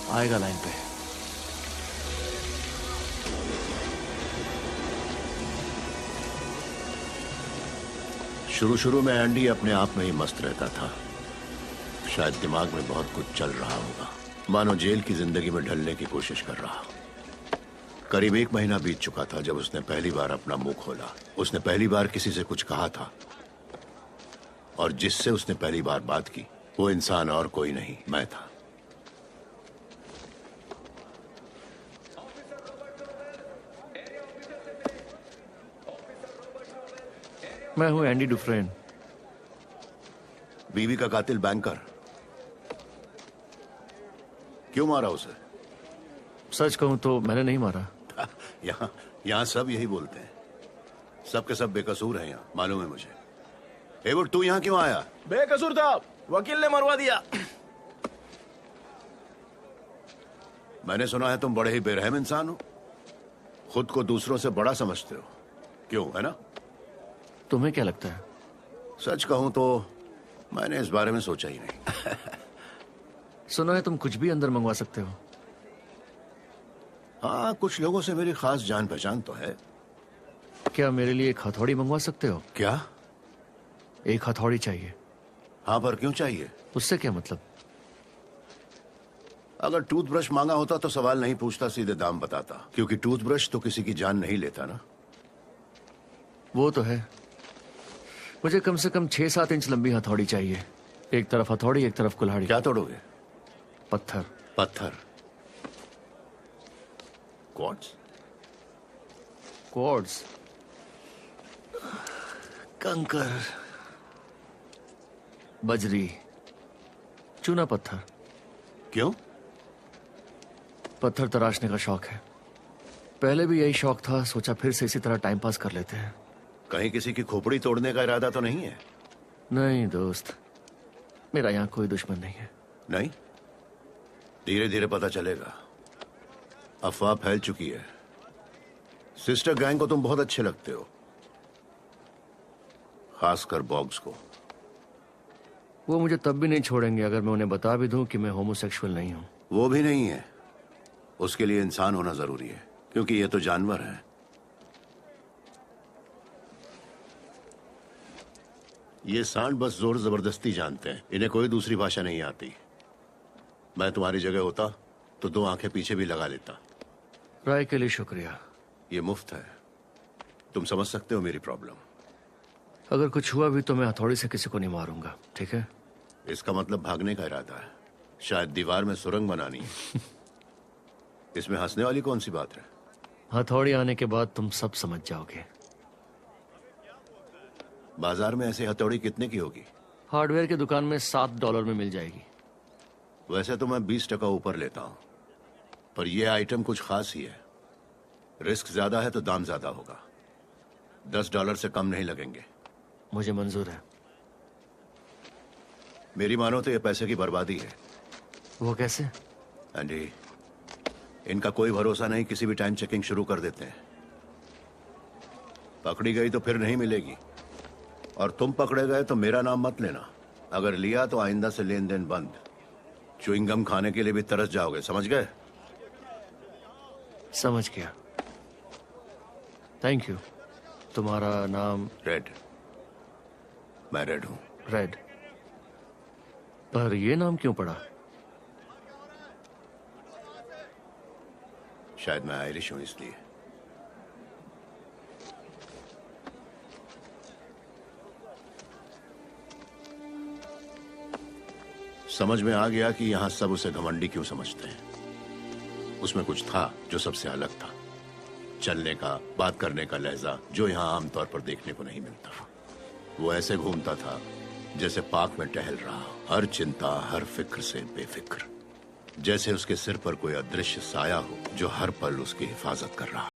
आएगा लाइन पे। शुरू शुरू में एंडी अपने आप में ही मस्त रहता था। शायद दिमाग में बहुत कुछ चल रहा होगा, मानो जेल की जिंदगी में ढलने की कोशिश कर रहा। करीब 1 महीना बीत चुका था जब उसने पहली बार अपना मुंह खोला। उसने पहली बार किसी से कुछ कहा था, और जिससे उसने पहली बार बात की वो इंसान और कोई नहीं, मैं था। मैं हूं एंडी डुफ्रेन। बीवी का कातिल बैंकर। क्यों मारा उसे? सच कहूं तो मैंने नहीं मारा। यहाँ सब यही बोलते हैं। सब के सब बेकसूर हैं यहाँ, मालूम है मुझे। हेवुड, तू यहाँ क्यों आया? बेकसूर था, वकील ने मरवा दिया। मैंने सुना है तुम बड़े ही बेरहम इंसान हो, खुद को दूसरों से बड़ा समझते हो। क्यों, है ना? तुम्हें क्या लगता है? सच कहूं तो मैंने इस बारे में सोचा ही नहीं। सुना है तुम कुछ भी अंदर मंगवा सकते हो। हाँ, कुछ लोगों से मेरी खास जान पहचान तो है। क्या मेरे लिए एक हथौड़ी मंगवा सकते हो? क्या? एक हथौड़ी चाहिए। हाँ, पर क्यों चाहिए? उससे क्या मतलब? अगर टूथब्रश मांगा होता तो सवाल नहीं पूछता, सीधे दाम बताता, क्योंकि टूथब्रश तो किसी की जान नहीं लेता ना। वो तो है। मुझे कम से कम 6-7 इंच लंबी हथौड़ी चाहिए। एक तरफ हथौड़ी, एक तरफ कुल्हाड़ी। क्या तोड़ोगे? पत्थर। पत्थर? क्वार्ट्ज? क्वार्ट्ज, कंकर, बजरी, चूना पत्थर। क्यों? पत्थर तराशने का शौक है। पहले भी यही शौक था, सोचा फिर से इसी तरह टाइम पास कर लेते हैं। कहीं किसी की खोपड़ी तोड़ने का इरादा तो नहीं है? नहीं दोस्त, मेरा यहाँ कोई दुश्मन नहीं है। नहीं? धीरे धीरे पता चलेगा। अफवाह फैल चुकी है। सिस्टर गैंग को तुम बहुत अच्छे लगते हो, खासकर बॉग्स को। वो मुझे तब भी नहीं छोड़ेंगे अगर मैं उन्हें बता भी दूं कि मैं होमोसेक्सुअल नहीं हूं। वो भी नहीं है। उसके लिए इंसान होना जरूरी है, क्योंकि ये तो जानवर है। ये सांड बस जोर जबरदस्ती जानते हैं, इन्हें कोई दूसरी भाषा नहीं आती। मैं तुम्हारी जगह होता तो 2 आंखें पीछे भी लगा लेता। राय के लिए शुक्रिया। ये मुफ्त है, तुम समझ सकते हो मेरी प्रॉब्लम। अगर कुछ हुआ भी तो मैं हथौड़ी से किसी को नहीं मारूंगा, ठीक है? इसका मतलब भागने का इरादा है। शायद दीवार में सुरंग बनानी है। इसमें हंसने वाली कौन सी बात है? हथौड़ी आने के बाद तुम सब समझ जाओगे। बाजार में ऐसी हथौड़ी कितने की होगी? हार्डवेयर की दुकान में $7 में मिल जाएगी। वैसे तो मैं 20% ऊपर लेता हूं, पर यह आइटम कुछ खास ही है। रिस्क ज्यादा है तो दाम ज्यादा होगा। $10 से कम नहीं लगेंगे। मुझे मंजूर है। मेरी मानो तो यह पैसे की बर्बादी है। वो कैसे? एंडी, इनका कोई भरोसा नहीं, किसी भी टाइम चेकिंग शुरू कर देते हैं। पकड़ी गई तो फिर नहीं मिलेगी, और तुम पकड़े गए तो मेरा नाम मत लेना। अगर लिया तो आइंदा से लेन देन बंद। च्युइंगम खाने के लिए भी तरस जाओगे, समझ गए? समझ गया। Thank you. तुम्हारा नाम? रेड। मैं रेड हूं। रेड। पर ये नाम क्यों पड़ा? शायद मैं आयरिश हूं इसलिए। समझ में आ गया कि यहां सब उसे घमंडी क्यों समझते हैं। उसमें कुछ था जो सबसे अलग था। चलने का, बात करने का लहजा जो यहां आमतौर पर देखने को नहीं मिलता। वो ऐसे घूमता था जैसे पार्क में टहल रहा, हर चिंता, हर फिक्र से बेफिक्र। जैसे उसके सिर पर कोई अदृश्य साया हो जो हर पल उसकी हिफाजत कर रहा।